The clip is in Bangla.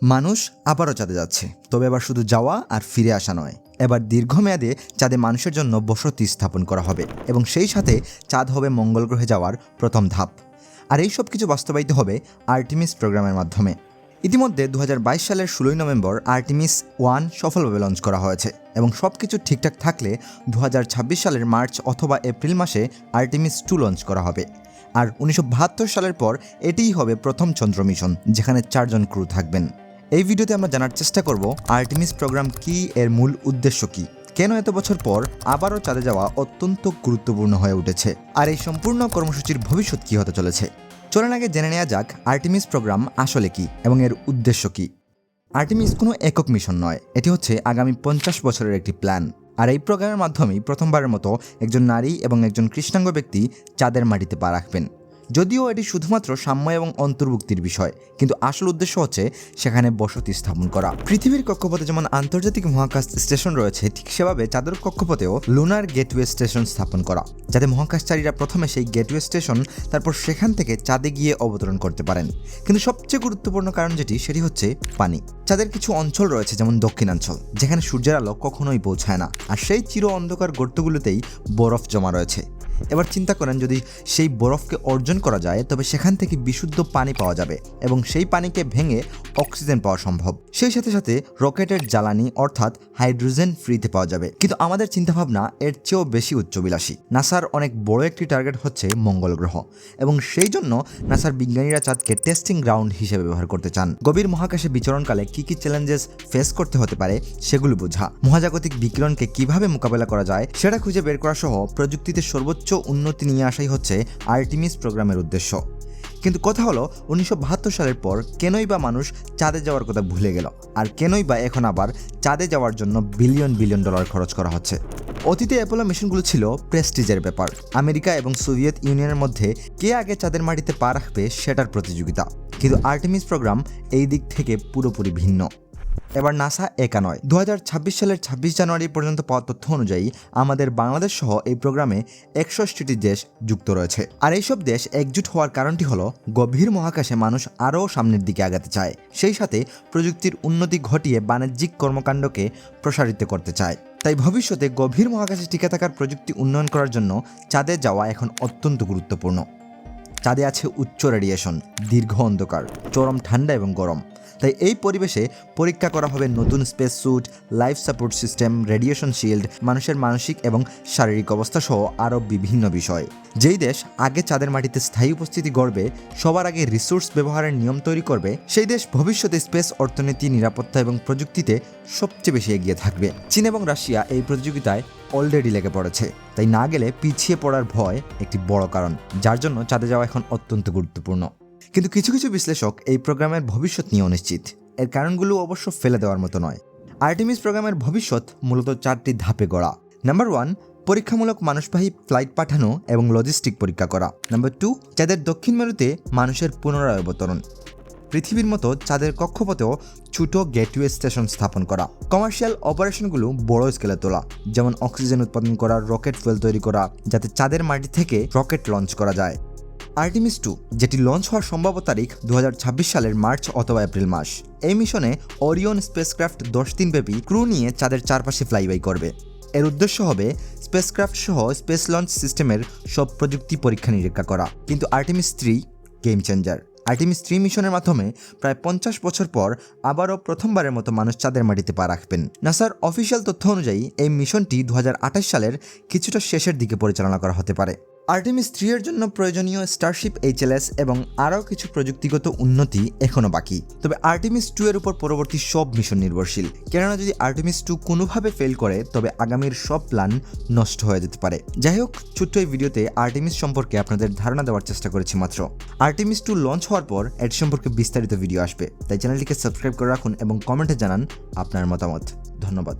মানুষ আবারও চাঁদে যাচ্ছে, তবে এবার শুধু যাওয়া আর ফিরে আসা নয়। এবার দীর্ঘমেয়াদে চাঁদে মানুষের জন্য বসতি স্থাপন করা হবে এবং সেই সাথে চাঁদ হবে মঙ্গল গ্রহে যাওয়ার প্রথম ধাপ। আর এই সব কিছু বাস্তবায়িত হবে আর্টেমিস প্রোগ্রামের মাধ্যমে। ইতিমধ্যে 2022 সালের 16 নভেম্বর আর্টেমিস 1 সফলভাবে লঞ্চ করা হয়েছে এবং সব কিছু ঠিকঠাক থাকলে 2026 সালের মার্চ অথবা এপ্রিল মাসে আর্টেমিস 2 লঞ্চ করা হবে। আর 1972 সালের পর এটিই হবে প্রথম চন্দ্র মিশন, যেখানে 4 জন ক্রু থাকবেন। এই ভিডিওতে আমরা জানার চেষ্টা করব আর্টেমিস প্রোগ্রাম কি, এর মূল উদ্দেশ্য কি, কেন এত বছর পর আবারও চাঁদে যাওয়া অত্যন্ত গুরুত্বপূর্ণ হয়ে উঠেছে, আর এই সম্পূর্ণ কর্মসূচির ভবিষ্যৎ কি হতে চলেছে। চলেন আগে জেনে নেওয়া যাক আর্টেমিস প্রোগ্রাম আসলে কি এবং এর উদ্দেশ্য কি। আর্টেমিস কোনো একক মিশন নয়, এটি হচ্ছে আগামী 50 বছরের একটি প্ল্যান। আর এই প্রোগ্রামের মাধ্যমেই প্রথমবারের মতো একজন নারী এবং একজন কৃষ্ণাঙ্গ ব্যক্তি চাঁদের মাটিতে পা রাখবেন। যদিও এটি শুধুমাত্র সাম্য এবং অন্তর্ভুক্তির বিষয়, কিন্তু আসল উদ্দেশ্য হচ্ছে সেখানে বসতি স্থাপন করা। পৃথিবীর কক্ষপথে যেমন আন্তর্জাতিক মহাকাশ স্টেশন রয়েছে, ঠিক সেভাবে চাঁদের কক্ষপথেও লুনার গেটওয়ে স্টেশন স্থাপন করা, যাতে মহাকাশচারীরা প্রথমে সেই গেটওয়ে স্টেশন, তারপর সেখান থেকে চাঁদে গিয়ে অবতরণ করতে পারেন। কিন্তু সবচেয়ে গুরুত্বপূর্ণ কারণ সেটি হচ্ছে পানি। চাঁদের কিছু অঞ্চল রয়েছে, যেমন দক্ষিণাঞ্চল, যেখানে সূর্যের আলো কখনোই পৌঁছায় না, আর সেই চির অন্ধকার গর্তগুলোতেই বরফ জমা রয়েছে। এবার চিন্তা করেন, যদি সেই বরফকে অর্জন করা যায় তবে সেখান থেকে বিশুদ্ধ পানি পাওয়া যাবে এবং সেই পানিকে ভেঙে অক্সিজেন পাওয়া সম্ভব। সেই সাথে সাথে রকেটের জ্বালানি অর্থাৎ হাইড্রোজেন ফ্রিতে পাওয়া যাবে। কিন্তু আমাদের চিন্তাভাবনা এর চেয়েও বেশি উচ্চবিলাসী। নাসার অনেক বড় একটি টার্গেট হচ্ছে মঙ্গল গ্রহ, এবং সেই জন্য নাসার বিজ্ঞানীরা চাঁদকে টেস্টিং গ্রাউন্ড হিসেবে ব্যবহার করতে চান। গভীর মহাকাশে বিচরণকালে কি কি চ্যালেঞ্জেস ফেস করতে হতে পারে সেগুলো বোঝা, মহাজাগতিক বিকিরণকে কিভাবে মোকাবেলা করা যায় সেটা খুঁজে বের করা সহ প্রযুক্তিতে সর্বোচ্চ উন্নতি নিয়ে আসাই হচ্ছে আর্টেমিস প্রোগ্রামের উদ্দেশ্য। কিন্তু কথা হলো, 1972 সালের পর কেনই বা মানুষ চাঁদে যাওয়ার কথা ভুলে গেল, আর কেনই বা এখন আবার চাঁদে যাওয়ার জন্য বিলিয়ন বিলিয়ন ডলার খরচ করা হচ্ছে। অতীতে অ্যাপোলো মিশনগুলো ছিল প্রেস্টিজের ব্যাপার। আমেরিকা এবং সোভিয়েত ইউনিয়নের মধ্যে কে আগে চাঁদের মাটিতে পা রাখবে সেটার প্রতিযোগিতা। কিন্তু আর্টেমিস প্রোগ্রাম এই দিক থেকে পুরোপুরি ভিন্ন। এবার নাসা একা নয়। 2026 সালের 26 জানুয়ারি পর্যন্ত পাওয়া তথ্য অনুযায়ী আমাদের বাংলাদেশ সহ এই প্রোগ্রামে 61টি দেশ যুক্ত রয়েছে। আর এইসব দেশ একজুট হওয়ার কারণটি হলো, গভীর মহাকাশে মানুষ আরও সামনের দিকে আগাতে চায়, সেই সাথে প্রযুক্তির উন্নতি ঘটিয়ে বাণিজ্যিক কর্মকাণ্ডকে প্রসারিত করতে চায়। তাই ভবিষ্যতে গভীর মহাকাশে টিকে থাকার প্রযুক্তি উন্নয়ন করার জন্য চাঁদে যাওয়া এখন অত্যন্ত গুরুত্বপূর্ণ। চাঁদে আছে উচ্চ রেডিয়েশন, দীর্ঘ অন্ধকার, চরম ঠান্ডা এবং গরম। তাই এই পরিবেশে পরীক্ষা করা হবে নতুন space sweet, life support system, radiation shield, মানুষের মানসিক এবং শারীরিক অবস্থা সহ আরও বিভিন্ন বিষয়। যেই দেশ আগে চাঁদের মাটিতে স্থায়ী উপস্থিতি গড়বে, সবার আগে রিসোর্স ব্যবহারের নিয়ম তৈরি করবে, সেই দেশ ভবিষ্যতে স্পেস অর্থনীতি, নিরাপত্তা এবং প্রযুক্তিতে সবচেয়ে বেশি এগিয়ে থাকবে। চীন এবং রাশিয়া এই প্রতিযোগিতায় অলরেডি লেগে পড়েছে, তাই না গেলে পিছিয়ে পড়ার ভয় একটি বড় কারণ, যার জন্য চাঁদে যাওয়া এখন অত্যন্ত গুরুত্বপূর্ণ। কিন্তু কিছু কিছু বিশ্লেষক এই প্রোগ্রামের ভবিষ্যৎ নিয়ে অনিশ্চিত। এর কারণগুলো অবশ্য ফেলে দেওয়ার মতো নয়। আর্টেমিস প্রোগ্রামের ভবিষ্যৎ মূলত 4টি ধাপে গড়া। নাম্বার 1, পরীক্ষামূলক মানুষবাহী ফ্লাইট পাঠানো এবং লজিস্টিক পরীক্ষা করা। নাম্বার 2, চাঁদের দক্ষিণ মেরুতে মানুষের পুনরায় অবতরণ। পৃথিবীর মতো চাঁদের কক্ষপথেও ছোট গেটওয়ে স্টেশন স্থাপন করা। কমার্শিয়াল অপারেশনগুলো বড় স্কেলে তোলা, যেমন অক্সিজেন উৎপাদন করা, রকেট ফুয়েল তৈরি করা, যাতে চাঁদের মাটি থেকে রকেট লঞ্চ করা যায়। আর্টেমিস 2, যেটি লঞ্চ হওয়ার সম্ভাব্য তারিখ 2026 সালের মার্চ অথবা এপ্রিল মাস। এই মিশনে ওরিয়ন স্পেসক্রাফট 10 দিন ব্যাপী ক্রু নিয়ে চাঁদের চারপাশে ফ্লাইবাই করবে। এর উদ্দেশ্য হবে স্পেসক্রাফট সহ স্পেস লঞ্চ সিস্টেমের সব প্রযুক্তি পরীক্ষা নিরীক্ষা করা। কিন্তু আর্টেমিস 3 গেম চেঞ্জার। আর্টেমিস 3 মিশনের মাধ্যমে প্রায় 50 বছর পর আবারও প্রথমবারের মতো মানুষ চাঁদের মাটিতে পা রাখবেন। নাসার অফিসিয়াল তথ্য অনুযায়ী এই মিশনটি 2028 সালের কিছুটা শেষের দিকে পরিচালনা করা হতে পারে। আর্টেমিস 3 এর জন্য প্রয়োজনীয় স্টারশিপ HLS এবং আরও কিছু প্রযুক্তিগত উন্নতি এখনও বাকি। তবে আর্টেমিস 2 এর উপর পরবর্তী সব মিশন নির্ভরশীল, কেননা যদি আর্টেমিস 2 কোনোভাবে ফেল করে তবে আগামীর সব প্ল্যান নষ্ট হয়ে যেতে পারে। যাই হোক, ছোট্ট এই ভিডিওতে আর্টেমিস সম্পর্কে আপনাদের ধারণা দেওয়ার চেষ্টা করেছি মাত্র। আর্টেমিস 2 লঞ্চ হওয়ার পর এর সম্পর্কে বিস্তারিত ভিডিও আসবে, তাই চ্যানেলটিকে সাবস্ক্রাইব করে রাখুন এবং কমেন্টে জানান আপনার মতামত। ধন্যবাদ।